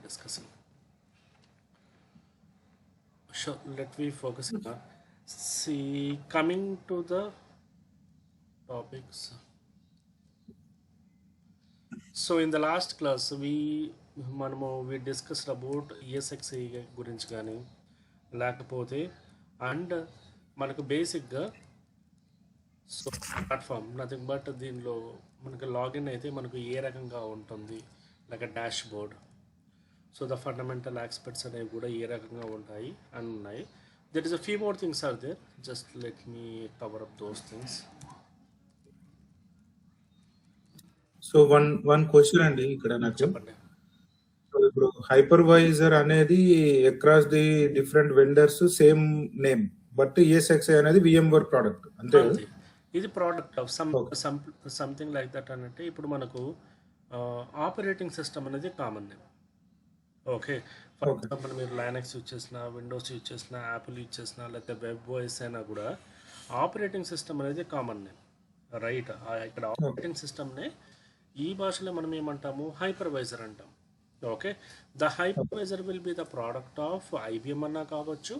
discussing. Sure, let me focus on see coming to the topics. So in the last class we discussed about ESXi గురించి కానీ లేకపోతే and మనకు బేసిక్గా so platform nothing but దీనిలో మనకు login అయితే మనకు ఏ రకంగా ఉంటుంది like dashboard. So the fundamental aspects అనేవి కూడా ఏ రకంగా ఉంటాయి అని ఉన్నాయి. There is a few more things are there, just let me cover up those things. So one question అండి ఇక్కడ నాకు చెప్పండి. ఇప్పుడు హైపర్వైజర్ అనేది across the different vendors same name, but ESXi అనేది VMware ప్రోడక్ట్ అంతే కదా? ఇది product of something like that అంటే ఇప్పుడు మనకు ఆపరేటింగ్ సిస్టమ్ అనేది common name. Okay, for example మీరు లైనక్స్ యూజ్ చేసిన, విండోస్ యూజ్ చేసిన, యాపిల్ యూజ్ చేసిన, లేకపోతే వెబ్ ఓఎస్ అయినా కూడా ఆపరేటింగ్ సిస్టమ్ అనేది కామన్ నేమ్, రైట్? ఇక్కడ ఆపరేటింగ్ సిస్టమ్నే ఈ భాషలో మనం ఏమంటాము, హైపర్వైజర్ అంటాం. Okay, the hypervisor will be the product of IBM అన్నా కావచ్చు,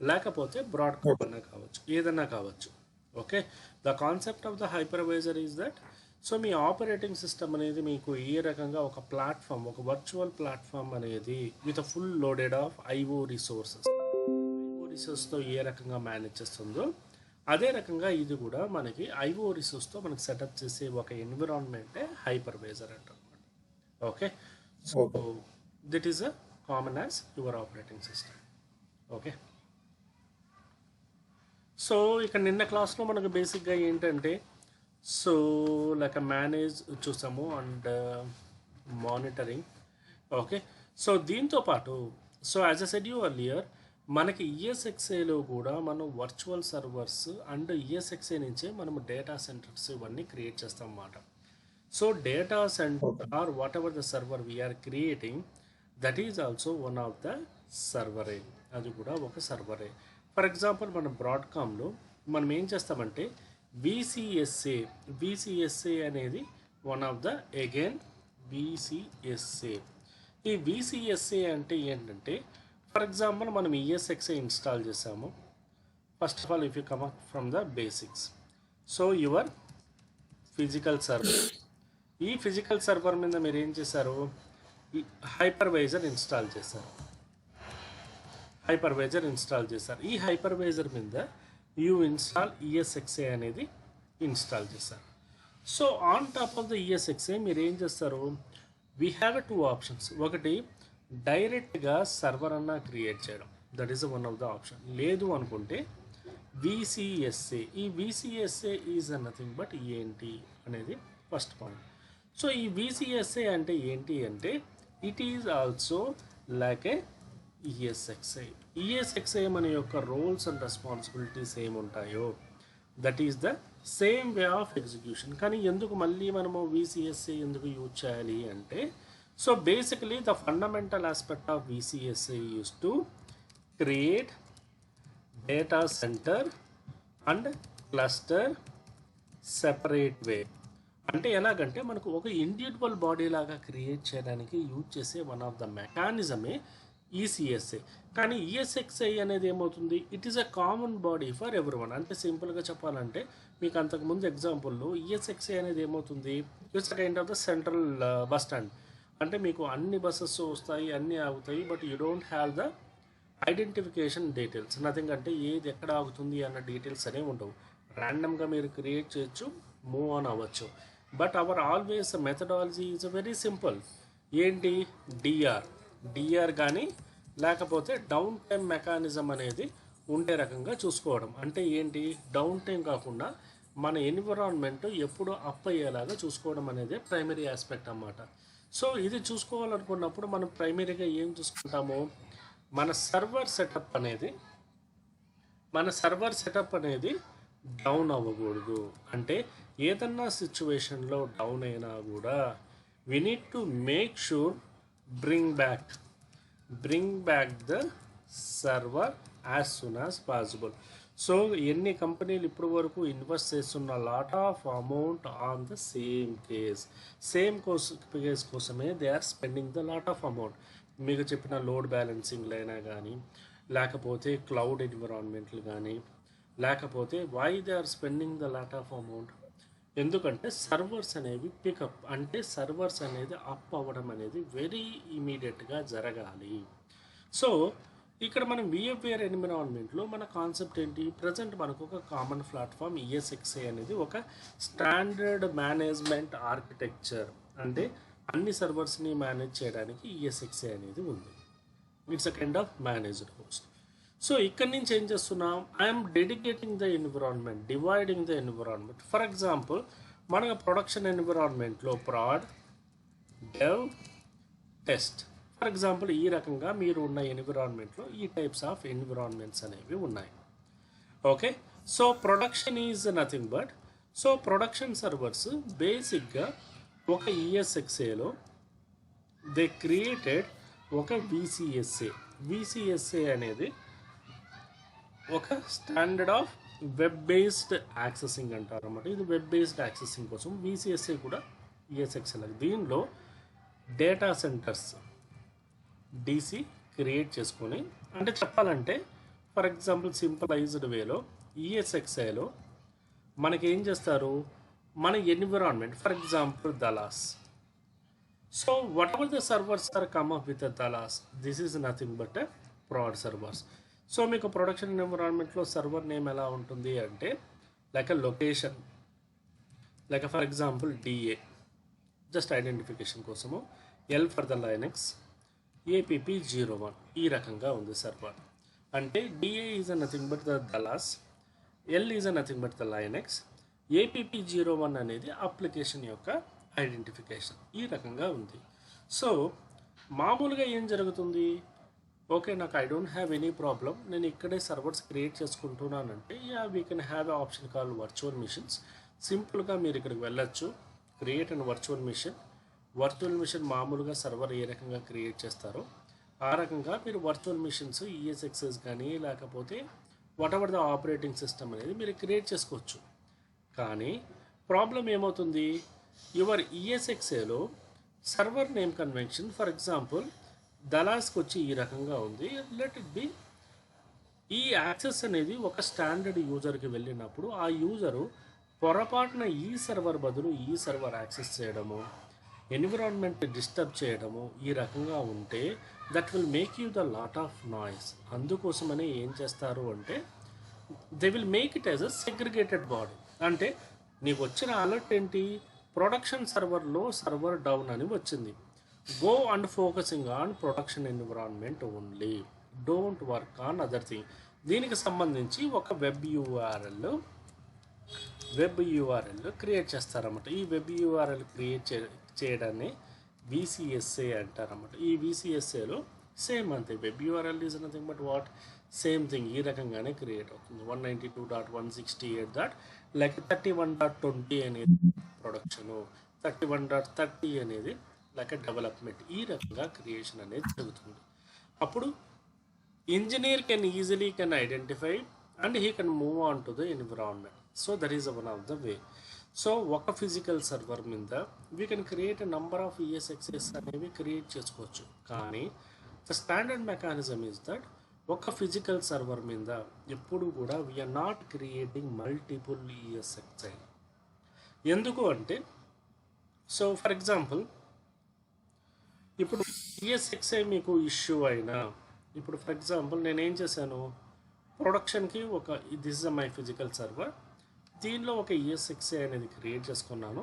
లేకపోతే బ్రాడ్కామ్ అన్నా కావచ్చు, ఏదన్నా కావచ్చు. Okay, the concept of the hypervisor is that so me operating system అనేది మీకు ఏ రకంగా ఒక ప్లాట్ఫామ్, ఒక వర్చువల్ ప్లాట్ఫామ్ అనేది with full loaded of IO రిసోర్స్తో ఏ రకంగా మేనేజ్ చేస్తుందో అదే రకంగా ఇది కూడా మనకి IO రిసోర్స్తో మనకి సెటప్ చేసే ఒక ఎన్విరాన్మెంటే హైపర్వైజర్ అంటారు. Okay, so that is a common as your operating system. Okay, so ఇక నిన్న క్లాస్లో మనకు బేసిక్గా ఏంటంటే సో లైక్ మేనేజ్ చూసాము అండ్ మానిటరింగ్. ఓకే, సో దీంతో పాటు so as a said you earlier మనకి ESXiలో కూడా మనం వర్చువల్ సర్వర్స్ అండ్ ESXi నుంచే మనము డేటా సెంటర్స్ ఇవన్నీ క్రియేట్ చేస్తాం అన్నమాట. So data center or whatever the server we are creating that is also one of the సర్వరే, అది కూడా ఒక సర్వరే. ఫర్ ఎగ్జాంపుల్ మన బ్రాడ్కామ్లో మనం ఏం చేస్తామంటే VCSA అనేది one of the again VCSA. ఈ VCSA అంటే ఏంటంటే ఫర్ ఎగ్జాంపుల్ మనం ESXi ఇన్స్టాల్ చేసాము. First of all if you come up from the basics, so your physical server, ఈ ఫిజికల్ సర్వర్ మీద మీరు ఏం చేశారు, హైపర్వైజర్ ఇన్స్టాల్ చేశారు. ఈ హైపర్వైజర్ మీద యూ ఇన్స్టాల్ ESXi అనేది ఇన్స్టాల్ చేశారు. So on top of the ESXi మీరు ఏం చేస్తారు, వీ హ్యావ్ 2 ఆప్షన్స్. ఒకటి డైరెక్ట్గా సర్వర్ అన్నా క్రియేట్ చేయడం, that is one of the option. లేదు అనుకుంటే VCSA. ఈ VCSA ఈజ్ నథింగ్ బట్ ఏంటి అనేది ఫస్ట్ పాయింట్. సో ఈ VCSA అంటే ఏంటి అంటే it is also like a ESXi మన యొక్క రోల్స్ అండ్ రెస్పాన్సిబిలిటీస్ ఏముంటాయో that is the same way of execution. కానీ ఎందుకు మళ్ళీ మనము VCSA ఎందుకు యూజ్ చేయాలి అంటే so basically the fundamental aspect of VCSA use to create data center and cluster separate way. అంటే ఎలాగంటే మనకు ఒక ఇండివిజువల్ బాడీ లాగా క్రియేట్ చేయడానికి యూజ్ చేసే వన్ ఆఫ్ ద మెకానిజమే ECSA. కానీ ESXi అనేది ఏమవుతుంది, it is a common body for everyone. అంటే సింపుల్గా చెప్పాలంటే మీకు అంతకుముందు ఎగ్జాంపుల్లో ESXi అనేది ఏమవుతుంది, it's kind of the central bus stand. అంటే మీకు అన్ని బస్సెస్ వస్తాయి, అన్నీ ఆగుతాయి, but you don't have the identification details, nothing. అంటే ఏది ఎక్కడ ఆగుతుంది అన్న డీటెయిల్స్ అనేవి ఉండవు. ర్యాండమ్గా మీరు క్రియేట్ చేయొచ్చు, మూవ్ ఆన్ అవ్వచ్చు. But our always methodology is very simple. ఏంటి, డిఆర్ కానీ లేకపోతే డౌన్ టైం మెకానిజం అనేది ఉండే రకంగా చూసుకోవడం. అంటే ఏంటి, డౌన్ టైం కాకుండా మన ఎన్విరాన్మెంట్ ఎప్పుడు అప్ అయ్యేలాగా చూసుకోవడం అనేది ప్రైమరీ ఆస్పెక్ట్ అన్నమాట. సో ఇది చూసుకోవాలనుకున్నప్పుడు మనం ప్రైమరీగా ఏం చూసుకుంటాము, మన సర్వర్ సెటప్ అనేది డౌన్ అవ్వకూడదు. అంటే ఏదన్నా సిచ్యువేషన్లో డౌన్ అయినా కూడా we need to make sure bring back the server as soon as possible. So ఎన్ని కంపెనీలు ఇప్పుడు వరకు ఇన్వెస్ట్ చేస్తున్న lot of amount on the same case కోసమే they are spending the lot of amount. మీకు చెప్పిన లోడ్ బ్యాలెన్సింగ్లు అయినా కానీ, లేకపోతే క్లౌడ్ ఎన్విరాన్మెంట్లు కానీ, లేకపోతే why they are spending the lot of amount, ఎందుకంటే సర్వర్స్ అనేవి పికప్, అంటే సర్వర్స్ అనేది అప్ అవ్వడం అనేది వెరీ ఇమీడియట్గా జరగాలి. సో ఇక్కడ మనం విఎఫ్వేర్ ఎన్విరాన్మెంట్లో మన కాన్సెప్ట్ ఏంటి, ప్రజెంట్ మనకు ఒక కామన్ ప్లాట్ఫామ్ ఈఎస్ఎక్స్ఏ అనేది ఒక స్టాండర్డ్ మేనేజ్మెంట్ ఆర్కిటెక్చర్, అంటే అన్ని సర్వర్స్ని మేనేజ్ చేయడానికి ఈఎస్ఎక్స్ఏ అనేది ఉంది. It's a kind of managed host. So ఇక్కడి నుంచి ఏం చేస్తున్నాం, I'm dedicating the environment, dividing the environment. For example మన ప్రొడక్షన్ ఎన్విరాన్మెంట్లో prod, dev, test, for example ఈ రకంగా మీరు ఉన్న ఎన్విరాన్మెంట్లో ఈ టైప్స్ ఆఫ్ ఎన్విరాన్మెంట్స్ అనేవి ఉన్నాయి. Okay, so production is nothing but, so production servers బేసిక్గా ఒక ఈఎస్ఎక్స్ఏలో దే క్రియేటెడ్ ఒక విసిఎస్ఏ అనేది ఒక standard of web based accessing అంటారు అన్నమాట. ఇది వెబ్ బేస్డ్ యాక్సెసింగ్ కోసం విసిఎస్ఏ కూడా ఈఎస్ఎక్స్ఏ. దీనిలో డేటా సెంటర్స్ డీసీ క్రియేట్ చేసుకొని, అంటే చెప్పాలంటే ఫర్ ఎగ్జాంపుల్ సింపులైజ్డ్ వేలో ఈఎస్ఎక్స్ఐలో మనకి ఏం చేస్తారు, మన environment for example Dallas. So whatever the servers are come up with Dallas, this is nothing but prod servers. So మీకు ప్రొడక్షన్ ఎన్విరాన్మెంట్లో సర్వర్ నేమ్ ఎలా ఉంటుంది అంటే like a location, like for example DA, just identification కోసము, L for the Linux, APP01 ఈ రకంగా ఉంది server. అంటే DA is a nothing but the Dallas, L is a nothing but the Linux, APP01 అనేది application యొక్క identification. ఈ రకంగా ఉంది. సో మామూలుగా ఏం జరుగుతుంది, ఓకే నాకు I don't have any problem, నేను ఇక్కడే సర్వర్స్ క్రియేట్ చేసుకుంటున్నానంటే we can have a option call virtual machines. సింపుల్గా మీరు ఇక్కడికి వెళ్ళొచ్చు, క్రియేట్ అండ్ వర్చువల్ మిషన్ మామూలుగా సర్వర్ ఏ రకంగా క్రియేట్ చేస్తారో ఆ రకంగా మీరు వర్చువల్ మిషన్స్ ఈఎస్ఎక్స్ఎస్ కానీ లేకపోతే whatever the operating system అనేది మీరు క్రియేట్ చేసుకోవచ్చు. కానీ ప్రాబ్లం ఏమవుతుంది, యువర్ ఈఎస్ఎక్స్ఏలో server name convention for example దలాస్కి వచ్చి ఈ రకంగా ఉంది, లెట్ ఇట్ బి. ఈ యాక్సెస్ అనేది ఒక స్టాండర్డ్ యూజర్కి వెళ్ళినప్పుడు ఆ యూజరు పొరపాటున ఈ సర్వర్ బదులు ఈ సర్వర్ యాక్సెస్ చేయడము, ఎన్విరాన్మెంట్ డిస్టర్బ్ చేయడము ఈ రకంగా ఉంటే that will make you the lot of noise. అందుకోసమనే ఏం చేస్తారు అంటే they will make it as a segregated body. అంటే నీకు వచ్చిన అలర్ట్ ఏంటి, ప్రొడక్షన్ సర్వర్లో సర్వర్ డౌన్ అని వచ్చింది, go and focusing on production environment only, don't work on other thing. దీనికి సంబంధించి ఒక వెబ్ యూఆర్ఎల్ క్రియేట్ చేస్తారన్నమాట. ఈ వెబ్ యూఆర్ఎల్ క్రియేట్ చేయడాన్ని విసిఎస్ఏ అంటారన్నమాట. ఈ విసిఎస్ఏలో సేమ్ అంతే, web URL is nothing but what, same thing ఈ రకంగానే క్రియేట్ అవుతుంది. 192.168. లైక్ 31.20 అనేది ప్రొడక్షను, 31.30 అనేది లైక్ డెవలప్మెంట్. ఈ రకంగా క్రియేషన్ అనేది జరుగుతుంది. అప్పుడు engineer can easily identify and he can move on to the environment. So that is one of the way. So ఒక ఫిజికల్ సర్వర్ మీద we can create a number of ESXs అనేవి create చేసుకోవచ్చు. కానీ the standard mechanism is that ఒక physical server మీద ఎప్పుడు కూడా we're not creating multiple ESXi. ఎందుకు అంటే, సో ఫర్ ఎగ్జాంపుల్ ఇప్పుడు ఈఎస్ఎక్స్ఐ మీకు ఇష్యూ అయినా, ఇప్పుడు ఫర్ ఎగ్జాంపుల్ నేను ఏం చేశాను, ప్రొడక్షన్కి ఒక this is my physical server, దీనిలో ఒక ఈఎస్ఎక్స్ఐ అనేది క్రియేట్ చేసుకున్నాను.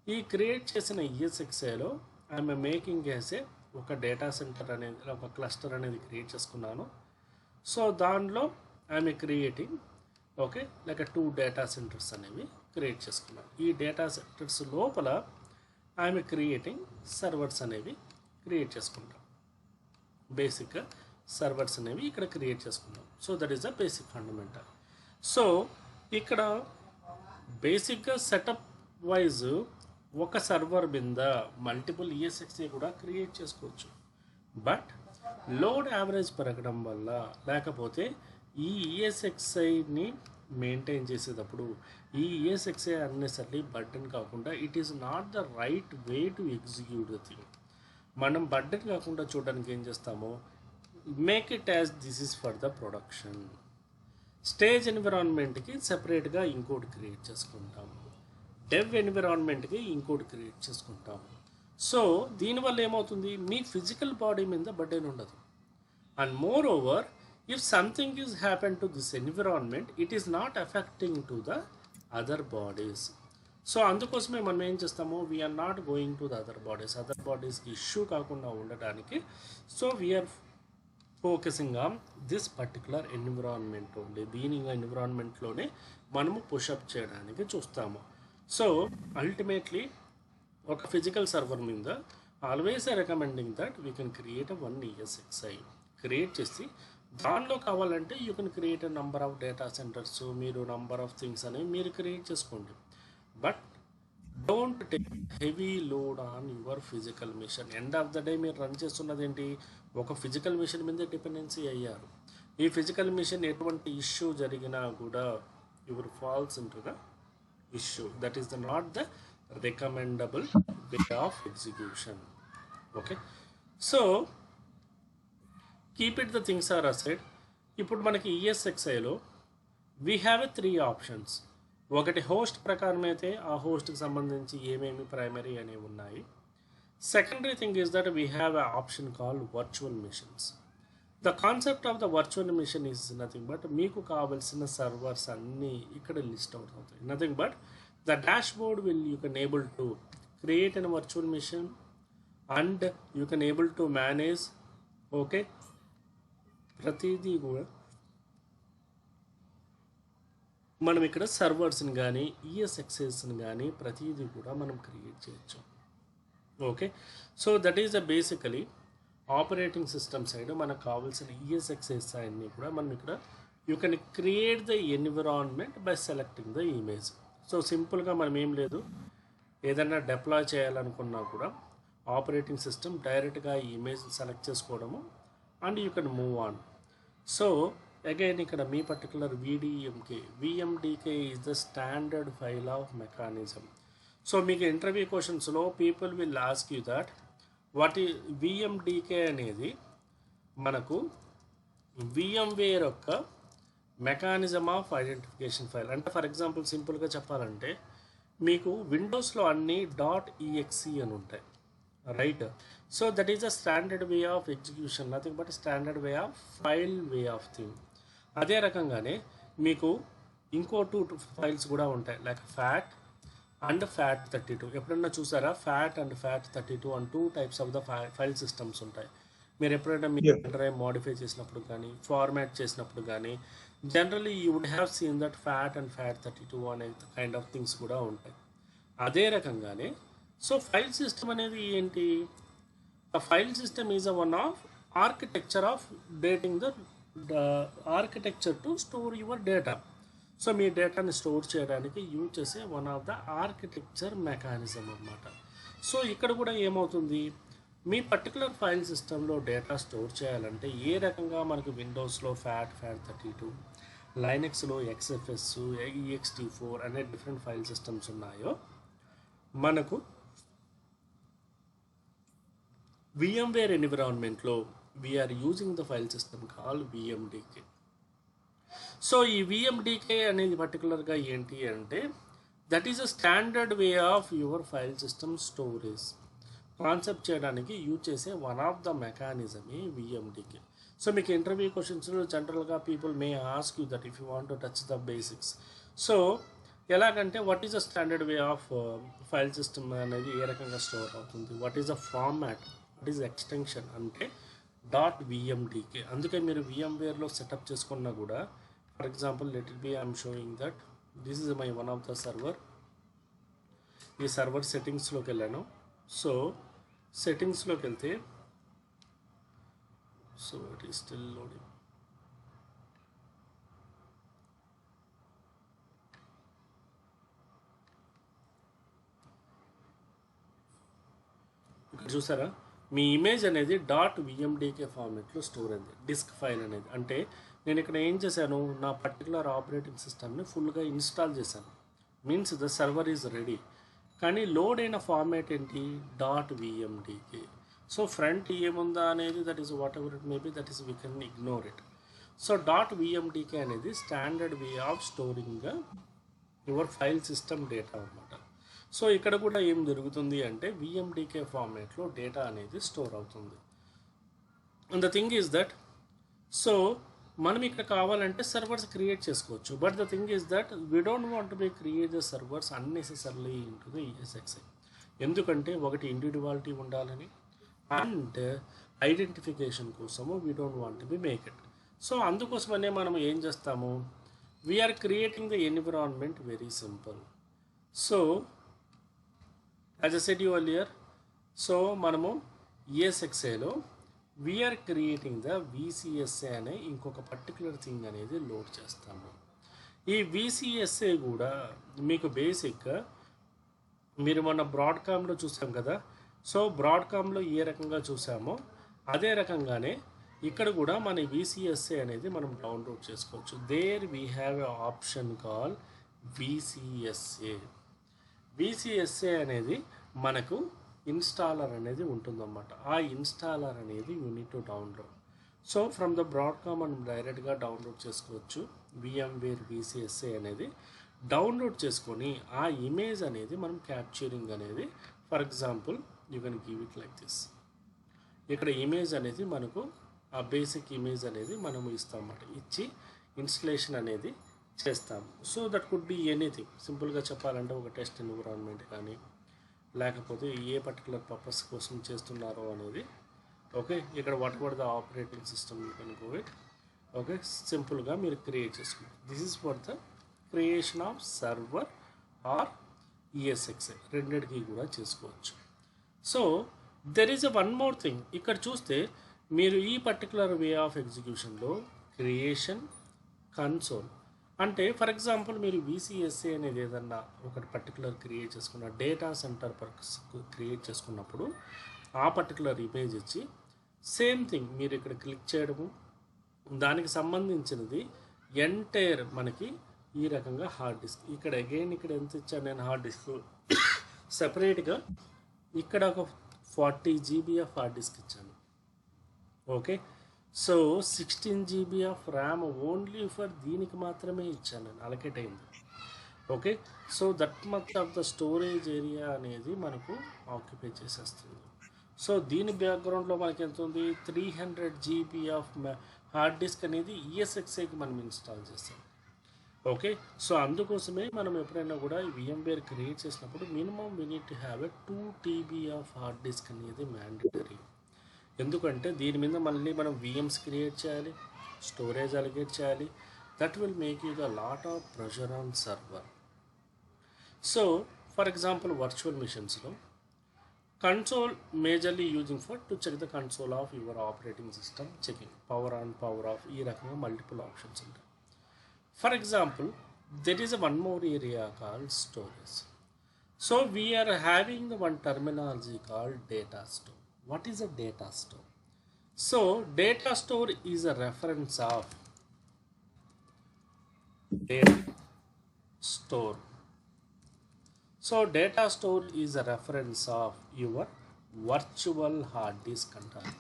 ఈ క్రియేట్ చేసిన ఈఎస్ఎక్స్ఐలో ఐఎమ్ మేకింగ్ చేసే ఒక డేటా సెంటర్ అనేది, ఒక క్లస్టర్ అనేది క్రియేట్ చేసుకున్నాను. సో దానిలో I'm creating okay like 2 data centres అనేవి క్రియేట్ చేసుకున్నాను. ఈ డేటా సెంటర్స్ లోపల ఐఎమ్ క్రియేటింగ్ సర్వర్స్ అనేవి క్రియేట్ చేసుకుంటాం. బేసిక్గా సర్వర్స్ అనేవి ఇక్కడ క్రియేట్ చేసుకుంటాం. So that is the basic fundamental. So ఇక్కడ బేసిక్గా సెటప్ వైజ్ ఒక సర్వర్ మీద మల్టిపుల్ ఈఎస్ఎక్స్ఏ కూడా క్రియేట్ చేసుకోవచ్చు. బట్ లోడ్ యావరేజ్ పెరగడం వల్ల, లేకపోతే ఈ ఈఎస్ఎక్స్ఐని మెయింటైన్ చేసేటప్పుడు ఈ ఈఎస్ఎక్స్ఐ అన్నెసర్లీ బర్డెన్ కాకుండా it is not the right way to execute the thing. మనం బర్డెన్ కాకుండా చూడడానికి ఏం చేస్తామో make it as this is for the production. Stage ఎన్విరాన్మెంట్కి సెపరేట్గా ఇంకోటి క్రియేట్ చేసుకుంటాము, డెవ్ ఎన్విరాన్మెంట్కి ఇంకోటి క్రియేట్ చేసుకుంటాము. సో దీనివల్ల ఏమవుతుంది, మీ ఫిజికల్ బాడీ మీద బర్డెన్ ఉండదు. And more over, if something is happened to this environment, it is not affecting to the other bodies. So అందుకోసమే మనం ఏం చేస్తాము, we're not going to the other బాడీస్కి ఇష్యూ కాకుండా ఉండడానికి. So we're focusing on this particular environment only. దీని ఎన్విరాన్మెంట్లోనే మనము పుషప్ చేయడానికి చూస్తాము. సో అల్టిమేట్లీ ఒక ఫిజికల్ సర్వర్ మీద always recommending that we can create one ESXi create చేసి దానిలో కావాలంటే you can create number of data centres, మీరు నంబర్ ఆఫ్ థింగ్స్ అనేవి మీరు క్రియేట్ చేసుకోండి. But don't take heavy load on your physical machine. End of the day మీరు run చేస్తున్నది ఏంటి, ఒక ఫిజికల్ మిషన్ మీద డిపెండెన్సీ అయ్యారు. ఈ ఫిజికల్ మిషన్ ఎటువంటి ఇష్యూ జరిగినా కూడా your falls in to the issue. That is the not the recommendable way of execution. Okay, so keep it the things are aside. ఇప్పుడు మనకి ఈఎస్ఎక్స్ఐలో వీ హ్యావ్ ఎ 3 ఆప్షన్స్. ఒకటి host ప్రకారం అయితే ఆ హోస్ట్కి సంబంధించి ఏమేమి ప్రైమరీ అనేవి ఉన్నాయి. Secondary thing is that we have a option called virtual machines. The concept of the virtual machine is nothing but మీకు కావాల్సిన సర్వర్స్ అన్నీ ఇక్కడ లిస్ట్ అవుట్ అవుతాయి. Nothing but the dashboard will you can able to create an virtual machine and you can able to manage. Okay, ప్రతిదీ కూడా మనం ఇక్కడ సర్వర్స్ని కానీ ఈఎస్ఎక్స్ఐస్ని కానీ ప్రతిదీ కూడా మనం క్రియేట్ చేయొచ్చు. Okay, so that is the basically operating system side మనకు కావాల్సిన ఈఎస్ఎక్స్ఐస్ అన్నీ కూడా మనం ఇక్కడ you can create the environment by selecting the image. So సింపుల్గా మనం ఏం లేదు, ఏదైనా డిప్లాయ్ చేయాలనుకున్నా కూడా ఆపరేటింగ్ సిస్టమ్ డైరెక్ట్గా ఈ ఇమేజ్ సెలెక్ట్ చేసుకోవడము and you can move on. So again ఇక్కడ మీ particular VMDK is the standard file of mechanism. So మీకు ఇంటర్వ్యూ క్వశ్చన్స్లో people will ask you that what ఈ VMDK అనేది మనకు VMware యొక్క మెకానిజం ఆఫ్ ఐడెంటిఫికేషన్ ఫైల్. అంటే ఫర్ ఎగ్జాంపుల్ సింపుల్గా చెప్పాలంటే మీకు విండోస్లో అన్నీ .exe అని ఉంటాయి, right? So that is the standard way of execution, nothing but standard way of file way of thing. అదే రకంగానే మీకు ఇంకో 2 ఫైల్స్ కూడా ఉంటాయి, లైక్ FAT అండ్ FAT32. ఎప్పుడన్నా చూసారా FAT and FAT32 and 2 types of the file systems ఉంటాయి. మీరు ఎప్పుడైనా మీ డ్రైవ్ మోడిఫై చేసినప్పుడు కానీ ఫార్మాట్ చేసినప్పుడు కానీ generally you would have seen that FAT and FAT32 అనే కైండ్ ఆఫ్ థింగ్స్ కూడా ఉంటాయి. అదే రకంగానే సో ఫైల్ సిస్టమ్ అనేది ఏంటి, a file system is a one of architecture of dating the architecture to store your data. So మీ డేటాని store చేయడానికి యూజ్ చేసే one of the architecture mechanism అన్నమాట. సో ఇక్కడ కూడా ఏమవుతుంది, మీ పర్టికులర్ ఫైల్ సిస్టంలో డేటా స్టోర్ చేయాలంటే ఏ రకంగా మనకు విండోస్లో FAT32, లైనక్స్లో XFS, ext4 అనే డిఫరెంట్ ఫైల్ సిస్టమ్స్ ఉన్నాయో మనకు VMware ఎన్విరాన్మెంట్లో we're using the file system call VMDK. So ఈ VMDK అనేది పర్టికులర్గా ఏంటి అంటే that is a standard way of your file system storage concept చేయడానికి యూజ్ చేసే వన్ ఆఫ్ ద మెకానిజమే VMDK. సో మీకు ఇంటర్వ్యూ క్వశ్చన్స్లో జనరల్గా people may ask you that if you want to touch the basics. So ఎలాగంటే what is the standard way of file system అనేది ఏ రకంగా స్టోర్ అవుతుంది, what is the format, what is extension అంటే .vmdk. అందుకే మీరు VMwareలో సెటప్ చేసుకున్నా కూడా for example let it B I'm showing that this is my one of the server. ఈ సర్వర్ సెట్టింగ్స్లోకి వెళ్ళాను. సో సెట్టింగ్స్లోకి వెళ్తే so it is still loading. ఇక్కడ చూసారా మీ ఇమేజ్ అనేది .vmdk ఫార్మాట్లో స్టోర్ అయింది. డిస్క్ ఫైల్ అనేది అంటే నేను ఇక్కడ ఏం చేశాను, నా పర్టికులర్ ఆపరేటింగ్ సిస్టమ్ని ఫుల్గా ఇన్స్టాల్ చేశాను. Means the server is ready. కానీ లోడ్ అయిన ఫార్మాట్ ఏంటి, .vmdk. సో ఫ్రంట్ ఏముందా అనేది that is what ever it maybe, that is we can ignore it. So .vmdk అనేది standard way of storing your file system data అనమాట. So ఇక్కడ కూడా ఏం జరుగుతుంది అంటే VMDK ఫార్మాట్లో డేటా అనేది స్టోర్ అవుతుంది. And the thing is that, so మనం ఇక్కడ కావాలంటే సర్వర్స్ క్రియేట్ చేసుకోవచ్చు. But the thing is that we don't want to be create the servers unnecessarily in to the ESXi. ఎందుకంటే ఒకటి ఇండివిజువాలిటీ ఉండాలని అండ్ ఐడెంటిఫికేషన్ కోసము we don't want to be make it. So అందుకోసమనే మనం ఏం చేస్తాము, we are creating the environment very simple. So as I said you earlier, so మనము ESXiలో వీఆర్ క్రియేటింగ్ ద VCSA అనే ఇంకొక పర్టికులర్ థింగ్ అనేది లోడ్ చేస్తాము. ఈ VCSA కూడా మీకు బేసిక్గా మీరు మొన్న బ్రాడ్కామ్లో చూసాం కదా. సో బ్రాడ్కామ్లో ఏ రకంగా చూసామో అదే రకంగానే ఇక్కడ కూడా మన VCSA అనేది మనం డౌన్లోడ్ చేసుకోవచ్చు. There we have a option call VCSA. VCSA అనేది మనకు ఇన్స్టాలర్ అనేది ఉంటుందన్నమాట. ఆ ఇన్స్టాలర్ అనేది you need to download. So from the Broadcom మనం డైరెక్ట్గా డౌన్లోడ్ చేసుకోవచ్చు. VMware VCSA అనేది డౌన్లోడ్ చేసుకొని ఆ ఇమేజ్ అనేది మనం క్యాప్చరింగ్ అనేది, for example you can give it like this. ఇక్కడ ఇమేజ్ అనేది మనకు ఆ బేసిక్ ఇమేజ్ అనేది మనము ఇస్తామన్నమాట. ఇచ్చి ఇన్స్టలేషన్ అనేది చేస్తాము. So that could be anything. సింపుల్గా చెప్పాలంటే ఒక టెస్ట్ ఎన్విరాన్మెంట్ కానీ, లేకపోతే ఏ పర్టికులర్ పర్పస్ కోసం చేస్తున్నారో అనేది. ఓకే, ఇక్కడ whatever the operating system కనుకోవే. ఓకే, సింపుల్గా మీరు క్రియేట్ చేసుకుంటారు. This is for the creation of server or ESXi, రెండింటికి కూడా చేసుకోవచ్చు. So there is one more thing. ఇక్కడ చూస్తే మీరు ఈ పర్టికులర్ వే ఆఫ్ ఎగ్జిక్యూషన్లో క్రియేషన్, కన్సోల్ అంటే ఫర్ ఎగ్జాంపుల్ మీరు VCSA అనేది ఏదన్నా ఒకటి పర్టికులర్ క్రియేట్ చేసుకున్న డేటా సెంటర్ పర్పస్ క్రియేట్ చేసుకున్నప్పుడు ఆ పర్టికులర్ ఇమేజ్ ఇచ్చి సేమ్ థింగ్ మీరు ఇక్కడ క్లిక్ చేయడము, దానికి సంబంధించినది ఎంటైర్ మనకి ఈ రకంగా హార్డ్ డిస్క్. ఇక్కడ అగైన్ ఇక్కడ ఎంత ఇచ్చాను నేను హార్డ్ డిస్క్ సెపరేట్గా ఇక్కడ ఒక 40 GB ఆఫ్ హార్డ్ డిస్క్ ఇచ్చాను. Okay, so 16 GB of RAM only for దీనికి మాత్రమే ఇచ్చాను నేను, అలకేట్ అయింది. Okay, so that much of the storage area అనేది మనకు ఆక్యుపై చేసేస్తుంది. సో దీని బ్యాక్గ్రౌండ్లో మనకి ఎంత ఉంది, 300 GB ఆఫ్ హార్డ్ డిస్క్ అనేది ESXiకి మనం ఇన్స్టాల్ చేస్తాం. ఓకే, సో అందుకోసమే మనం ఎప్పుడైనా కూడా VMware క్రియేట్ చేసినప్పుడు minimum we need to have a 2 TB of hard disk అనేది మ్యాండేటరీ. ఎందుకంటే దీని మీద మళ్ళీ మనం VMs క్రియేట్ చేయాలి, స్టోరేజ్ అలిగేట్ చేయాలి. That will make you the lot of pressure on server. So for example virtual మిషన్స్లో console majorly using for to check the console of your operating system, checking power on power off, ఈ రకంగా multiple options ఉంటాయి. For example there is one more area called storage. So we are having one terminology called data store. What is a data store? So data store is a reference of data store. So data store is a reference of your virtual hard disk అంటారు.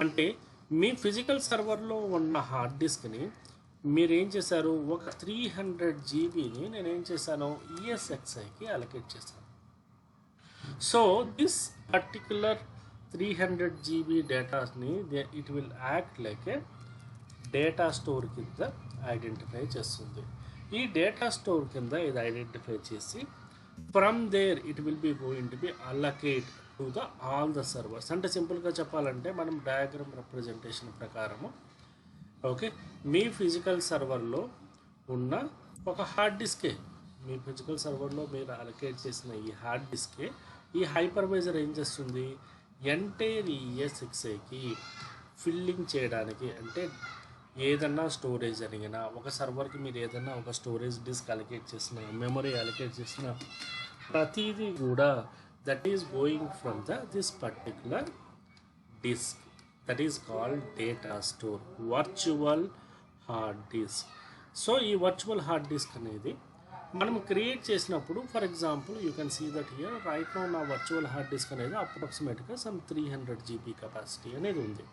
అంటే మీ physical సర్వర్లో ఉన్న hard డిస్క్ని మీరు ఏం చేశారు, ఒక 300 GBని నేనేం చేశాను ESXiకి అలొకేట్ చేశాను. సో దిస్ పర్టికులర్ 300 GB డేటాని it will act like a data store కింద ఐడెంటిఫై చేస్తుంది. ఈ డేటా స్టోర్ కింద ఇది ఐడెంటిఫై చేసి from there it will be going to be allocate to the all the servers. అంటే సింపుల్గా చెప్పాలంటే మనం డయాగ్రామ్ రిప్రజెంటేషన్ ప్రకారము ఓకే మీ ఫిజికల్ సర్వర్లో ఉన్న ఒక హార్డ్ డిస్కే, మీ ఫిజికల్ సర్వర్లో మీరు అలొకేట్ చేసిన ఈ హార్డ్ డిస్కే ఈ హైపర్వైజర్ ఏం చేస్తుంది, ఎంటైర్ ESXiకి ఫిల్లింగ్ చేయడానికి. అంటే ఏదన్నా స్టోరేజ్ అడిగినా, ఒక సర్వర్కి మీరు ఏదన్నా ఒక స్టోరేజ్ డిస్క్ అలొకేట్ చేసిన, మెమరీ అలొకేట్ చేసిన ప్రతిదీ కూడా that is going from this particular disk, that is called data store, virtual hard disk. So ఈ వర్చువల్ హార్డ్ డిస్క్ అనేది మనం క్రియేట్ చేసినప్పుడు, for example you can see that here right now నా virtual hard disk అనేది అప్రాక్సిమేట్గా some 300 GB capacity అనేది ఉంది.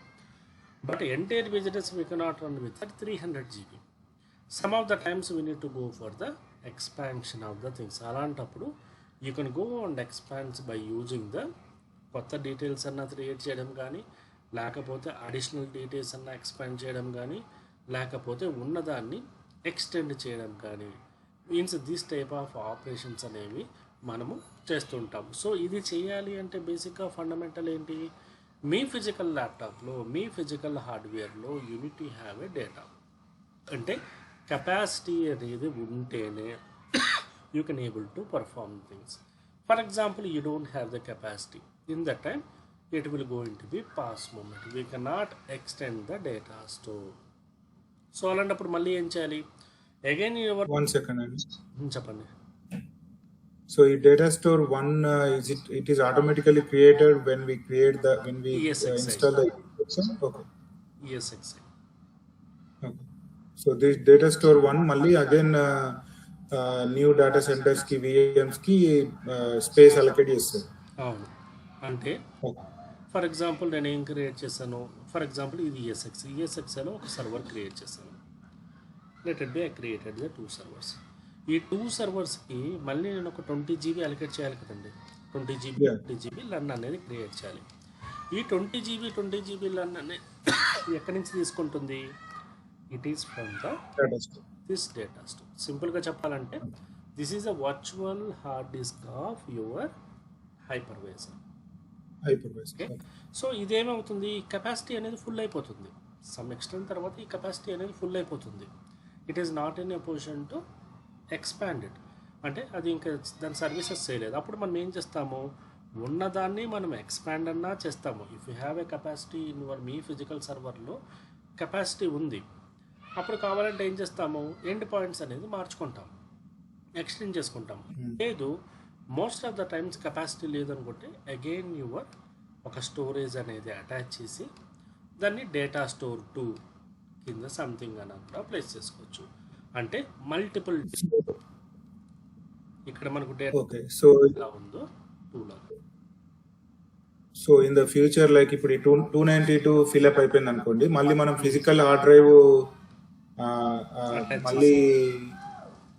But entire business we cannot run with that 300 GB. Some of the times we need to go for the expansion of the things. అలాంటప్పుడు you can go and expands by using the కొత్త details అన్న క్రియేట్ చేయడం కానీ, లేకపోతే additional details అన్న expand చేయడం కానీ, లేకపోతే ఉన్నదాన్ని ఎక్స్టెండ్ చేయడం కానీ, means this type of operations అనేవి మనము చేస్తుంటాం. సో ఇది చేయాలి అంటే బేసిక్గా ఫండమెంటల్ ఏంటి, మీ ఫిజికల్ ల్యాప్టాప్లో, మీ ఫిజికల్ హార్డ్వేర్లో యూనిటీ హ్యావ్ ఏ డేటా. అంటే కెపాసిటీ అనేది ఉంటేనే you can able to perform things. For example you don't have the capacity, in that time it will going to be pass moment, we cannot extend the data store. So అలాంటప్పుడు మళ్ళీ ఏం చేయాలి, again your 1 second అండి. చెప్పండి. So ఈ data store 1 it is automatically created when we Yes, exactly. install the extension. Okay. ESXi. Okay. So this data store 1 మళ్ళీ again new data centers కి VMs కి space allocate చేస్తారు. అవును. అంటే Okay. For example నేను ఏం create చేశాను, for example ఇది ESXలో ఒక సర్వర్ క్రియేట్ చేశాను. Let it B I created the 2 servers. ఈ 2 serversకి మళ్ళీ నేను ఒక 20 GB అలొకేట్ చేయాలి కదండి. 20 GB లర్న్ అనేది క్రియేట్ చేయాలి. ఈ 20 GB లర్న్ అనేది ఎక్కడి నుంచి తీసుకుంటుంది, it is from the Data store. This data store. సింపుల్గా చెప్పాలంటే this is a virtual hard disk of your hypervisor. Hypervisor. Okay. So ఇదేమవుతుంది, కెపాసిటీ అనేది ఫుల్ అయిపోతుంది. సమ్ ఎక్స్టెంట్ తర్వాత ఈ కెపాసిటీ అనేది ఫుల్ అయిపోతుంది. It is not in a position to expand it. అంటే అది ఇంకా దాని సర్వీసెస్ చేయలేదు. అప్పుడు మనం ఏం చేస్తాము, ఉన్నదాన్ని మనం ఎక్స్పాండ్ అన్నా చేస్తాము. If you have a capacity in your మీ ఫిజికల్ సర్వర్లో కెపాసిటీ ఉంది, అప్పుడు కావాలంటే ఏం చేస్తాము, ఎండ్ పాయింట్స్ అనేది మార్చుకుంటాం, ఎక్స్టెండ్ చేసుకుంటాం. లేదు most of the times capacity లేదనుకుంటే అగైన్ యువర్ ఒక స్టోరేజ్ అనేది అటాచ్ చేసి దాన్ని డేటా స్టోర్ 2 కింద సంథింగ్ అని కూడా ప్లేస్ చేసుకోవచ్చు. అంటే మల్టిపుల్ ఇక్కడ మనకు డేటా Okay. So ఎలా ఉందో 2 లాగా. ఇన్ ద ఫ్యూచర్ లైక్ ఇప్పుడు ఈ 292 ఫిల్అప్ అయిపోయింది అనుకోండి, మళ్ళీ మనం ఫిజికల్ హార్డ్ డ్రైవ్ మళ్ళీ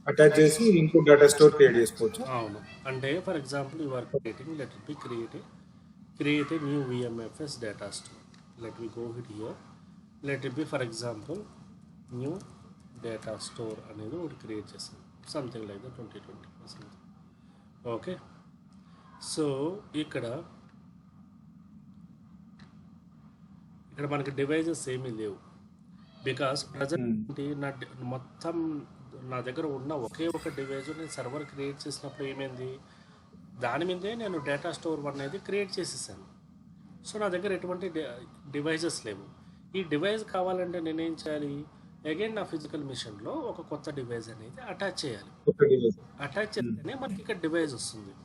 అటాచ్ చేసి ఇంకో డేటా స్టోర్ క్రియేట్ చేసుకోవచ్చు. అవును. అంటే for example you are creating, let it be create a new VMFS data store. Let we go here, let it be for example new data store అనేది ఒకటి create చేస్తాం, something like the 2020. Okay. So ఇక్కడ మనకి devices ఏమీ లేవు, because present మొత్తం నా దగ్గర ఉన్న ఒకే ఒక డివైజ్ నేను సర్వర్ క్రియేట్ చేసినప్పుడు ఏమైంది, దాని మీదే నేను డేటా స్టోర్ 1 అనేది క్రియేట్ చేసేసాను. సో నా దగ్గర ఎటువంటి డివైజెస్ లేవు. ఈ డివైస్ కావాలంటే నేనేం చేయాలి, అగైన్ నా ఫిజికల్ మిషన్లో ఒక కొత్త డివైస్ అనేది అటాచ్ చేయాలి. అటాచ్ చేస్తేనే మనకి ఇక్కడ డివైస్ వస్తుంది.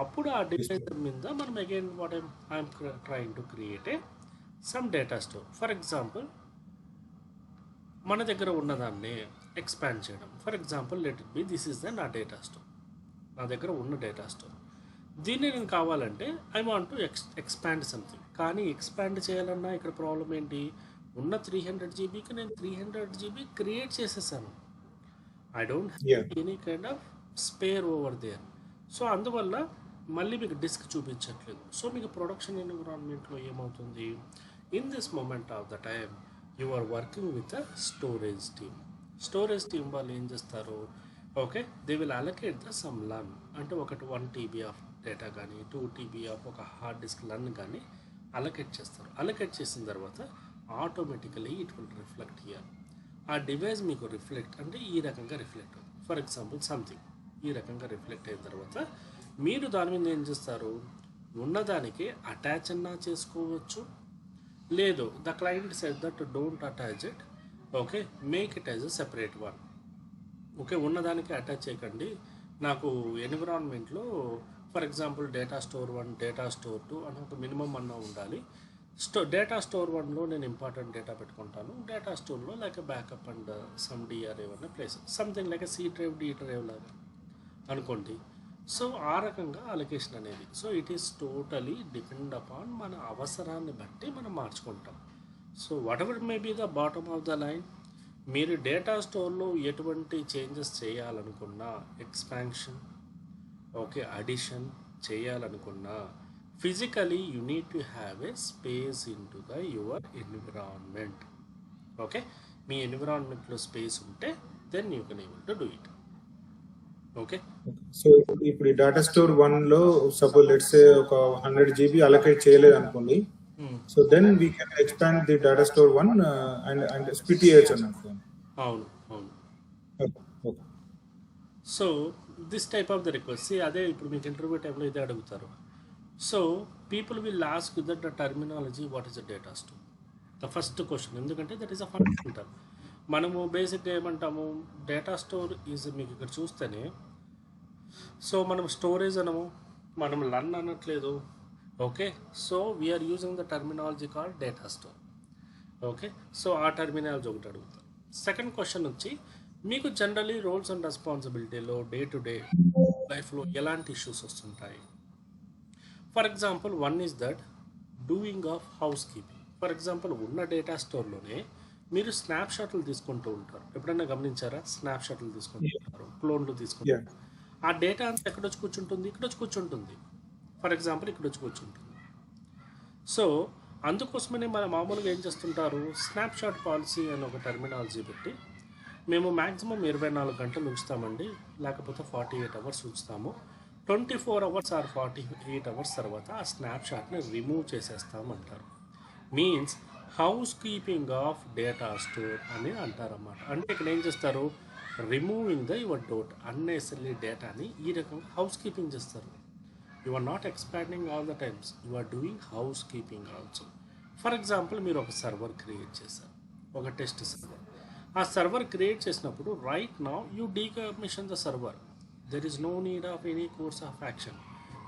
అప్పుడు ఆ డివైస్ మీద మనం again what I'm trying to create a some data store. For example మన దగ్గర ఉన్నదాన్ని ఎక్స్పాండ్ చేయడం. For example let it B this is the నా డేటా స్టోర్, నా దగ్గర ఉన్న డేటా స్టోర్. దీన్ని నేను కావాలంటే I want to expand something. కానీ ఎక్స్పాండ్ చేయాలన్నా ఇక్కడ ప్రాబ్లం ఏంటి, ఉన్న 300 GBకి నేను 300 GB క్రియేట్ చేసేసాను. I don't have any kind of spare over there. So అందువల్ల మళ్ళీ మీకు డిస్క్ చూపించట్లేదు. సో మీకు ప్రొడక్షన్ ఎన్విరాన్మెంట్లో ఏమవుతుంది, in this moment of the time you are working with a storage team. Storage team వాళ్ళు ఏం చేస్తారు, okay, they will allocate the some LUN. అంటే ఒకటి 1 TB ఆఫ్ డేటా కానీ 2 TB ఆఫ్ ఒక హార్డ్ డిస్క్ లర్న్ కానీ అలొకేట్ చేస్తారు. Allocate చేసిన తర్వాత automatically it will reflect here. ఆ డివైస్ మీకు రిఫ్లెక్ట్ అంటే ఈ రకంగా రిఫ్లెక్ట్ అవుతుంది. ఫర్ ఎగ్జాంపుల్ సంథింగ్ ఈ రకంగా రిఫ్లెక్ట్ అయిన తర్వాత మీరు దాని మీద ఏం చేస్తారు, ఉన్నదానికి అటాచ్ అన్నా చేసుకోవచ్చు, లేదు the client said that don't attach it, okay, make it as a separate one. Okay, ఉన్నదానికి అటాచ్ చేయకండి, నాకు ఎన్విరాన్మెంట్లో for example data store 1 data store 2 అని ఒక మినిమం అన్నా ఉండాలి. డేటా స్టోర్ వన్లో నేను ఇంపార్టెంట్ డేటా పెట్టుకుంటాను, డేటా స్టోర్లో like backup and some DR ఏమన్నా place something like C drive D drive లాగా అనుకోండి. సో ఆ రకంగా అలొకేషన్ అనేది, so it is totally depend upon మన అవసరాన్ని బట్టి మనం మార్చుకుంటాం. So whatever may be the bottom of the line, మీరు డేటా స్టోర్లో ఎటువంటి చేంజెస్ చేయాలనుకున్నా, ఎక్స్పాన్షన్, ఓకే, అడిషన్ చేయాలనుకున్నా, physically you need to have a space in to the your environment. Okay, మీ ఎన్విరాన్మెంట్లో స్పేస్ ఉంటే then you can able to do it. Okay, so ఇప్పుడు ఈ డేటా స్టోర్ 1 లో సపోజ్ లెట్స్ సే ఒక 100 GB allocate చేయలేదు అనుకోండి, so then we can expand the data store 1 and split చేయొచ్చు అనుకోండి. అవును అవును. Okay. So this type of the request, అదే ఇప్పుడు మీకు ఇంటర్వ్యూ టైంలో ఇదే అడుగుతారు. So people will ask that the terminology what is the data store, the first question, ఎందుకంటే దట్ ఈస్ అ ఫండమెంటల్. మనము బేసిక్గా ఏమంటాము, డేటా స్టోర్ ఈజ్, మీకు ఇక్కడ చూస్తేనే, సో మనం స్టోరేజ్ అనము, మనం లర్న్ అనట్లేదు. Okay, so we're using the terminology called data store. Okay, so ఆ టర్మినాలజీ ఒకటి అడుగుతాం. సెకండ్ క్వశ్చన్ వచ్చి, మీకు జనరలీ రోల్స్ అండ్ రెస్పాన్సిబిలిటీలో డే టు డే లైఫ్లో ఎలాంటి ఇష్యూస్ వస్తుంటాయి? For example, one is that doing of housekeeping. For example, ఉన్న డేటా స్టోర్లోనే మీరు స్నాప్ షాట్లు తీసుకుంటూ ఉంటారు. ఎప్పుడైనా గమనించారా? స్నాప్ షాట్లు తీసుకుంటూ ఉంటారు, క్లోన్లు తీసుకుంటారు. ఆ డేటా అంతా ఎక్కడొచ్చి కూర్చుంటుంది? ఇక్కడొచ్చి కూర్చుంటుంది. ఫర్ ఎగ్జాంపుల్, ఇక్కడొచ్చి కూర్చుంటుంది. సో అందుకోసమనే మన మామూలుగా ఏం చేస్తుంటారు, స్నాప్ షాట్ పాలసీ అని ఒక టర్మినాలజీ పెట్టి, మేము మ్యాక్సిమం 24 గంటలు ఉంచుతామండి, లేకపోతే 48 అవర్స్ ఉంచుతాము. 24 అవర్స్ ఆర్ 48 అవర్స్ తర్వాత ఆ స్నాప్ షాట్ని రిమూవ్ చేసేస్తామంటారు. Means house keeping of data store అని అంటారన్నమాట. అంటే ఇక్కడ ఏం చేస్తారు, removing the your dot unnecessary డేటాని ఈ రకంగా హౌస్ కీపింగ్ చేస్తారు. You are not expanding all the times, you are doing housekeeping also. For example, మీరు ఒక సర్వర్ క్రియేట్ చేశారు, ఒక టెస్ట్ సర్వర్. ఆ సర్వర్ క్రియేట్ చేసినప్పుడు right now you decommission the server, there is no need of any course of action.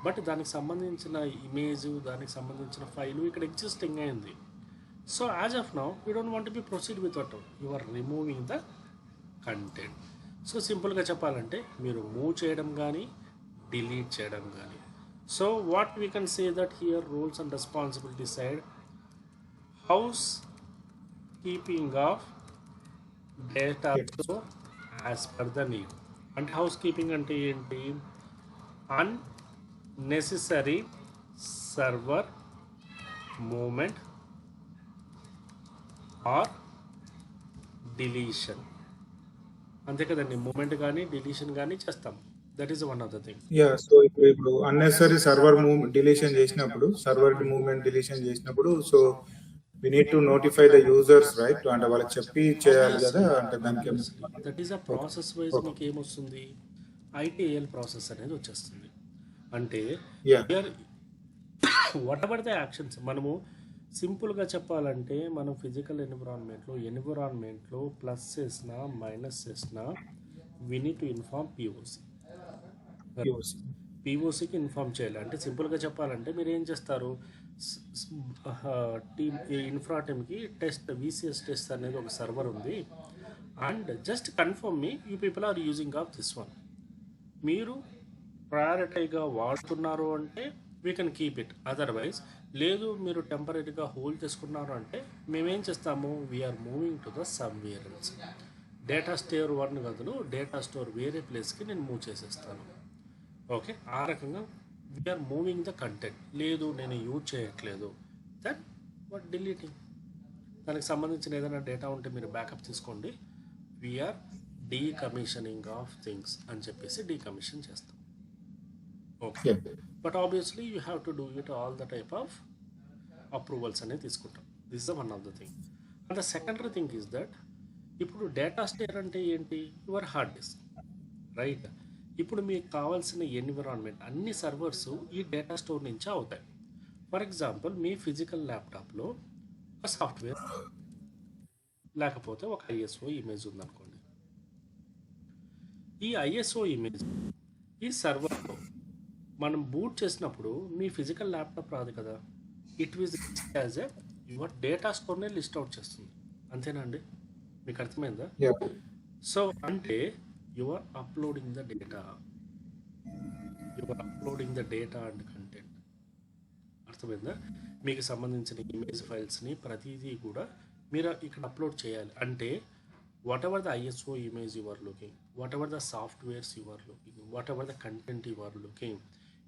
But దానికి సంబంధించిన image, దానికి సంబంధించిన ఫైలు ఇక్కడ ఎగ్జిస్టింగ్ అయింది. So as of now you don't want be proceed with it, you are removing the content. So సింపుల్గా చెప్పాలంటే మీరు move చేయడం కానీ డిలీట్ చేయడం కానీ. So what we can say that here rules and responsibility side, house keeping of data as per the need. అంటే హౌస్ కీపింగ్ అంటే ఏంటి, unnecessary server moment or deletion, అంతే కదండి. మూమెంట్ కానీ డిలీషన్ కానీ చేస్తాం, that is one of the thing. So ఇప్పుడు అన్నెసరీ సర్వర్ డిలీషన్ చేసినప్పుడు, సర్వర్ మూవ్మెంట్ డిలీషన్ చేసినప్పుడు, so we need to notify the users, right? అంటే వాళ్ళకి చెప్పి చేయాలి కదా, అంటే దానికి that is a process wise మీకు ఏమొస్తుంది, ఐటీఎల్ ప్రాసెస్ అనేది వచ్చేస్తుంది. అంటే వాట్ ఎవర్ ద యాక్షన్స్, మనము సింపుల్గా చెప్పాలంటే మనం ఫిజికల్ ఎన్విరాన్మెంట్లో ప్లస్ చేసినా మైనస్ చేసినా వీ నీడ్ టు ఇన్ఫార్మ్ పీఓసీకి ఇన్ఫార్మ్ చేయాలి. అంటే సింపుల్గా చెప్పాలంటే మీరు ఏం చేస్తారు, టీమ్ ఇన్ఫ్రా టీమ్కి టెస్ట్ విసిఎస్ టెస్ట్ అనేది ఒక సర్వర్ ఉంది, అండ్ జస్ట్ కన్ఫర్మ్ మీ you people are using of this one. మీరు ప్రయారిటీగా వాడుతున్నారు అంటే we can keep it, otherwise లేదు మీరు టెంపరీగా హోల్డ్ చేసుకున్నారు అంటే మేమేం చేస్తాము, we're moving to the somewhere else. Data store 1 గదులు డేటా స్టోర్ వేరే ప్లేస్కి నేను మూవ్ చేసేస్తాను. ఓకే, ఆ రకంగా వీఆర్ మూవింగ్ ద కంటెంట్. లేదు నేను యూజ్ చేయట్లేదు, దెన్ వాట్ డిలీటింగ్. దానికి సంబంధించిన ఏదైనా డేటా ఉంటే మీరు బ్యాకప్ తీసుకోండి. వీఆర్ డీకమిషనింగ్ ఆఫ్ థింగ్స్ అని చెప్పేసి డీకమిషన్ చేస్తాం. Okay, but obviously you have to do it all the type of approvals అనేది తీసుకుంటాం. This the one of the thing. And the secondary thing is that, ఇప్పుడు data store అంటే ఏంటి, your hard disk, right? ఇప్పుడు మీకు కావాల్సిన environment అన్ని servers ఈ డేటా స్టోర్ నుంచే అవుతాయి. ఫర్ ఎగ్జాంపుల్, మీ ఫిజికల్ ల్యాప్టాప్లో ఒక సాఫ్ట్వేర్ లేకపోతే ఒక ఐఎస్ఓ ఇమేజ్ ఉందనుకోండి. ఈ ఐఎస్ఓ ఇమేజ్ ఈ సర్వర్లో మనం బూట్ చేసినప్పుడు మీ ఫిజికల్ ల్యాప్టాప్ రాదు కదా, it was as a your data స్టోర్నే లిస్ట్ అవుట్ చేస్తుంది. అంతేనా అండి? మీకు అర్థమైందా? Yeah. సో అంటే your uploading the data, and content. అర్థమైందా? మీకు సంబంధించిన ఇమేజ్ ఫైల్స్ని ప్రతిదీ కూడా మీరు ఇక్కడ అప్లోడ్ చేయాలి. అంటే whatever the ISO image you are looking, whatever the softwares you are looking, whatever the content you are looking,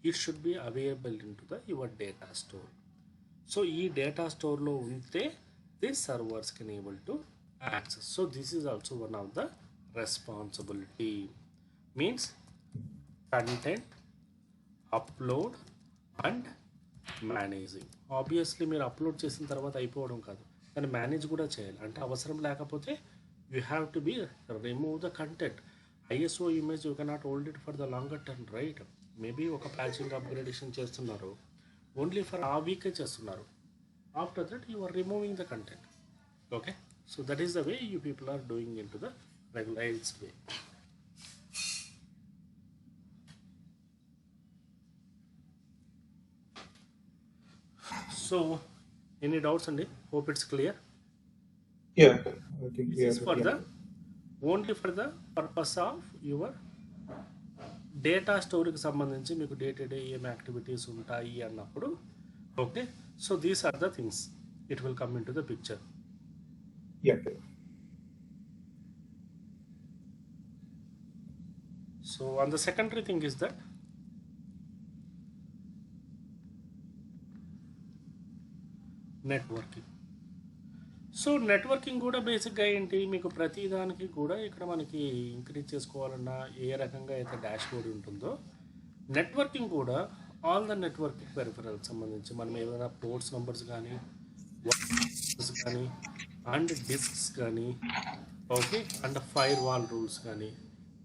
it should be available in to the your data store. So ఈ data స్టోర్లో ఉంటే the servers can able to access. So this is also one of the responsibility. Means content upload and managing. Obviously మీరు upload చేసిన తర్వాత అయిపోవడం కాదు, కానీ manage కూడా చేయాలి. అంటే అవసరం లేకపోతే you have to be remove the content. ISO image you cannot hold it for the longer term, right? Maybe ఒక ప్యాచింగ్ అప్గ్రేడేషన్ చేస్తున్నారు, ఓన్లీ ఫర్ ఆ వీకే చేస్తున్నారు. After that you are removing the content. Okay, so that is the way you people are doing in to the regularised way. So, any doubts, Andy? Hope it's clear. Yeah, I think This is for the only for the purpose of your data స్టోర్కి సంబంధించి మీకు day to day ఏం activities ఉంటాయి అన్నప్పుడు. Okay, so these are the things it will come in to the picture. Yeah. So on the secondary thing is that networking. So networking కూడా బేసిక్గా ఏంటి, మీకు ప్రతిదానికి కూడా ఇక్కడ మనకి ఇంక్రీజ్ చేసుకోవాలన్నా ఏ రకంగా అయితే డాష్ బోర్డ్ ఉంటుందో, నెట్వర్కింగ్ కూడా ఆల్ ద నెట్వర్కింగ్ పెరిఫరల్స్ సంబంధించి మనం ఏదైనా పోర్ట్స్ నెంబర్స్ కానీ కానీ అండ్ డిస్క్స్ కానీ, okay, and fire wall rules కానీ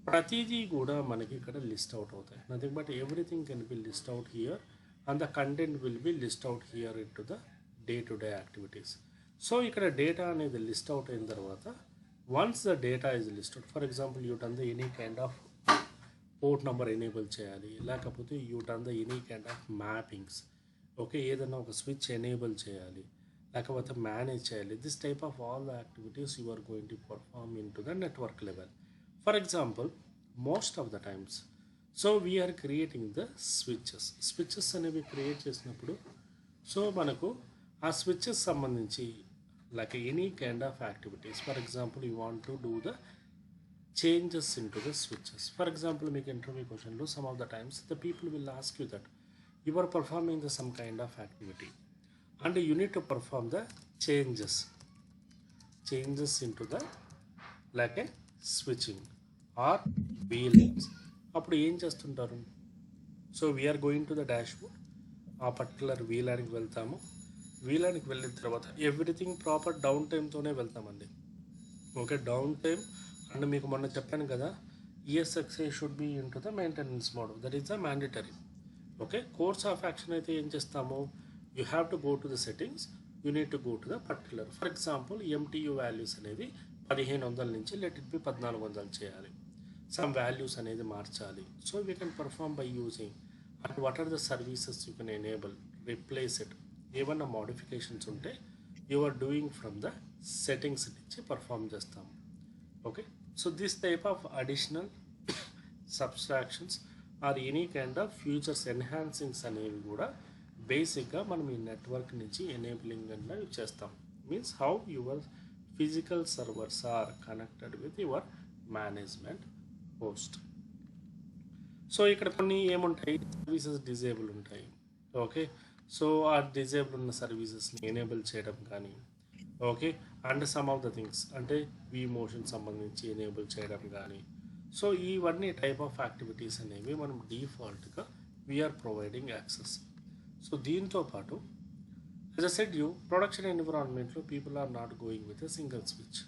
ప్రతిదీ కూడా మనకి ఇక్కడ లిస్ట్ అవుట్ అవుతాయి. Nothing but everything can be list out here and the content will be list out here in to the day to day activities. So ఇక్కడ data అనేది list out అయిన తర్వాత, once the data is listed, for example you done the any kind of port number enable చేయాలి, లేకపోతే you done the any kind of mappings, okay, ఏదైనా ఒక switch enable చేయాలి, లేకపోతే మేనేజ్ చేయాలి. This type of all the activities you are going to perform in to the network level. For example, most of the times so we are creating the switches అనేవి create చేసినప్పుడు, so మనకు ఆ switches సంబంధించి like any kind of activities, for example you want to do the changes in to the switches. For example మీకు interview క్వశ్చన్లో some of the times the people will ask you that you are performing the some kind of activity and you need to perform the changes into the like a switching or VLANs. అప్పుడు ఏం చేస్తుంటారు? So we are going to the dashboard, ఆ particular VLANకి వెళ్తాము. VLANకి వెళ్ళిన తర్వాత everything proper down టైమ్తోనే వెళ్తామండి. ఓకే, డౌన్ టైమ్ అండ్ మీకు మొన్న చెప్పాను కదా, ESXi should be in to the maintenance mode, that is the mandatory. Okay, course of action అయితే ఏం చేస్తాము, you have to go to the settings, you need to go to the particular, for example MTU values అనేది 1500 నుంచి let it be 1400 చేయాలి, some values అనేది మార్చాలి. So we can perform by using and what are the services you can enable, replace it, ఏమన్నా modifications ఉంటే you are doing from the settings నుంచి perform చేస్తాం. Okay, so this type of additional subtractions or any kind of features enhancings అనేవి కూడా బేసిక్గా మనం ఈ network నుంచి ఎనేబులింగ్ అనేది చేస్తాం. Means how your physical servers are connected with your management host. So ఇక్కడ కొన్ని ఏముంటాయి, సర్వీసెస్ డిజేబుల్ ఉంటాయి. ఓకే, సో ఆ డిజేబుల్ ఉన్న సర్వీసెస్ని ఎనేబుల్ చేయడం కానీ, okay, and some of the things అంటే VMotion సంబంధించి ఎనేబుల్ చేయడం కానీ. సో ఇవన్నీ టైప్ ఆఫ్ యాక్టివిటీస్ అనేవి మనం డిఫాల్ట్గా వీఆర్ ప్రొవైడింగ్ యాక్సెస్. సో దీంతో పాటు as a said you production ఎన్విరాన్మెంట్లో people are not going with a single switch,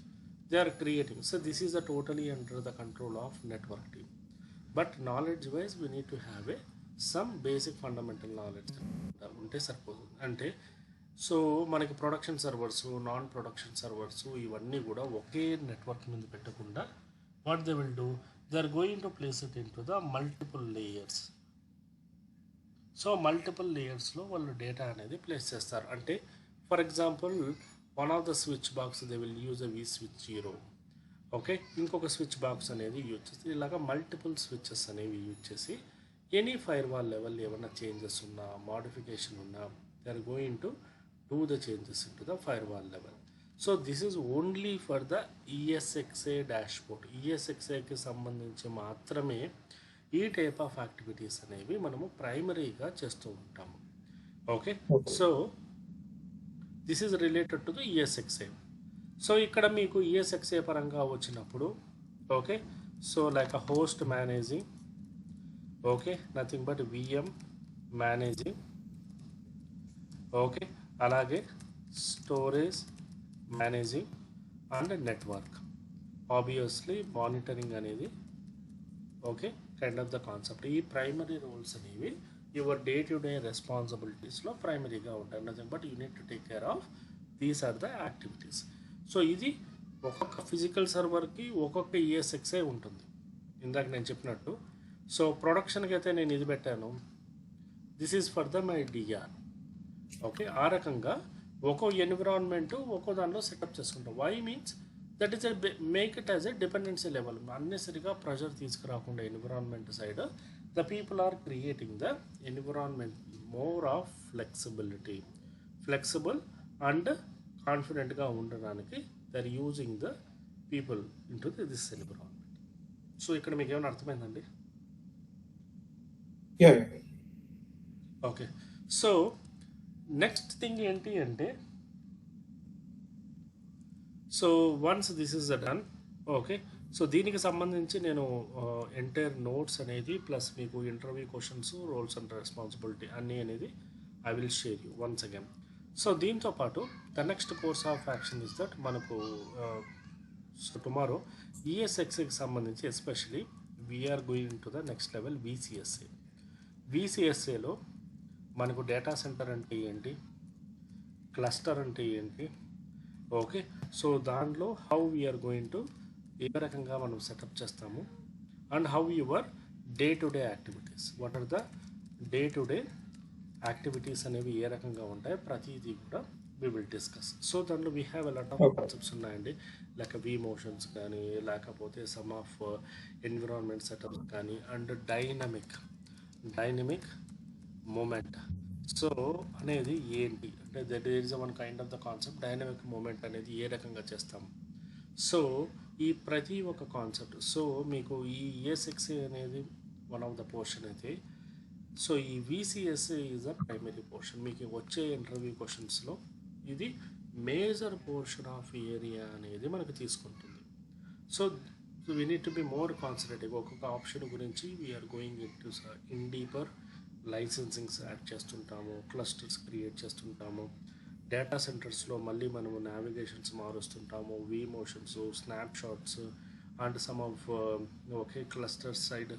they are creating. So this is the totally under the control of network team. But knowledge wise we need to have a some basic fundamental knowledge ఉంటే సరిపోతుంది. అంటే సో మనకి production servers, non production servers ఇవన్నీ కూడా ఒకే network మీద పెట్టకుండా what they will do, they are going to place it in to the multiple layers. So multiple లేయర్స్లో వాళ్ళు డేటా అనేది ప్లేస్ చేస్తారు. అంటే for example one of the switch box they will use a V switch 0. Okay, ఇంకొక switch box అనేది use చేసి ఇలాగా multiple switches అనేవి యూజ్ చేసి ఎనీ ఫైర్ వాల్ లెవెల్ ఏమన్నా చేంజెస్ ఉన్నా, మోడిఫికేషన్ ఉన్నా, they are going to do the changes in to the firewall level. So this is only for the ఈఎస్ఎక్స్ఏ dashboard. ఈఎస్ఎక్స్ఏకి సంబంధించి మాత్రమే ఈ టైప్ ఆఫ్ యాక్టివిటీస్ అనేవి మనము ప్రైమరీగా చేస్తూ ఉంటాము. Okay, so this is related to the ESXi. So ఇక్కడ మీకు ఈఎస్ఎక్స్ఏ పరంగా వచ్చినప్పుడు okay, so like a host managing, okay, nothing but VM managing, okay, అలాగే storage managing and network. Obviously monitoring అనేది okay kind of the concept. ఈ primary roles అనేవి your day to day రెస్పాన్సిబిలిటీస్లో ప్రైమరీగా ఉంటాయి. Nothing but you need to take care of these are the activities. So ఇది ఒక్కొక్క physical సర్వర్కి ఒక్కొక్క ఈఎస్ఎక్స్ఏ ఉంటుంది ఇందాక నేను చెప్పినట్టు. సో ప్రొడక్షన్కి అయితే నేను ఇది పెట్టాను, this is for the my DR. Okay, ఆ రకంగా ఒక్కో ఎన్విరాన్మెంట్ ఒక్కో దానిలో సెటప్ చేసుకుంటాం. Why means that is make it as a dependency level. అన్నెసరిగా ప్రెషర్ తీసుకురాకుండా environment side the people are creating the environment more of flexibility, flexible and కాన్ఫిడెంట్గా ఉండడానికి they are using the people in to this environment. So ఇక్కడ మీకు ఏమైనా అర్థమైందండి? Okay, so next thing ఏంటి అంటే, so once this is done okay, so దీనికి సంబంధించి నేను ఎంటైర్ నోట్స్ అనేది ప్లస్ మీకు interview questions, roles and responsibility అన్నీ అనేది I will share you once again. So దీంతో పాటు the next course of action is that మనకు సో టుమారో ఈఎస్ఎక్స్కి సంబంధించి especially we're going to the next level VCSA. విసిఎస్ఏలో మనకు డేటా సెంటర్ అంటే ఏంటి, క్లస్టర్ అంటే ఏంటి, ఓకే, సో దాంట్లో హౌ వీఆర్ గోయింగ్ టు ఏ రకంగా మనం సెటప్ చేస్తాము and how your day to day activities, what are the day to day activities అనేవి ఏ రకంగా ఉంటాయి ప్రతిదీ కూడా వి విల్ డిస్కస్. సో దాంట్లో we have a lot of concepts ఉన్నాయండి, లైక్ వి మోషన్స్ కానీ, లేకపోతే సమ్ ఆఫ్ ఎన్విరాన్మెంట్ సెటప్స్ కానీ, అండ్ డైనమిక్ మూమెంట్. సో అనేది ఏంటి అంటే that is one kind of the concept. Dynamic moment అనేది ఏ రకంగా చేస్తాం. సో ఈ ప్రతి ఒక్క కాన్సెప్ట్, సో మీకు ఈ ఈఎస్ఎక్స్ఏ అనేది వన్ ఆఫ్ ద పోర్షన్ అయితే, సో ఈ విసిఎస్ఏ ఈజ్ ద ప్రైమరీ పోర్షన్. మీకు వచ్చే ఇంటర్వ్యూ క్వశ్చన్స్లో ఇది మేజర్ పోర్షన్ ఆఫ్ ఏరియా అనేది మనకు తీసుకుంటుంది. So we need to be more concentrative. ఒక్కొక్క ఆప్షన్ గురించి we're going in deeper. Licensings add చేస్తుంటాము, క్లస్టర్స్ క్రియేట్ చేస్తుంటాము, డేటా సెంటర్స్లో మళ్ళీ మనము నావిగేషన్స్ మారుస్తుంటాము, V motions, snapshots and some of okay cluster side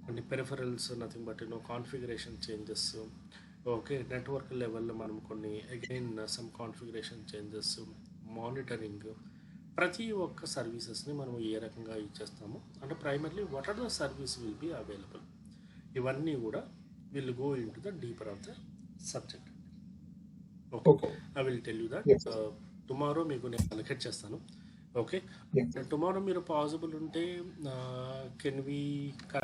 కొన్ని peripherals, nothing but configuration changes, okay network లెవెల్లో మనం కొన్ని again some configuration changes, monitoring, ప్రతి ఒక్క సర్వీసెస్ని మనం ఏ రకంగా యూజ్ చేస్తాము అంటే primarily what are the service will be available. ఇవన్నీ కూడా will go into the deeper of the subject. Okay. I will tell you that. Yes. Tomorrow మీకు నేను allocate చేస్తాను. ఓకే, టుమారో మీరు పాసిబుల్ ఉంటే కెన్ వి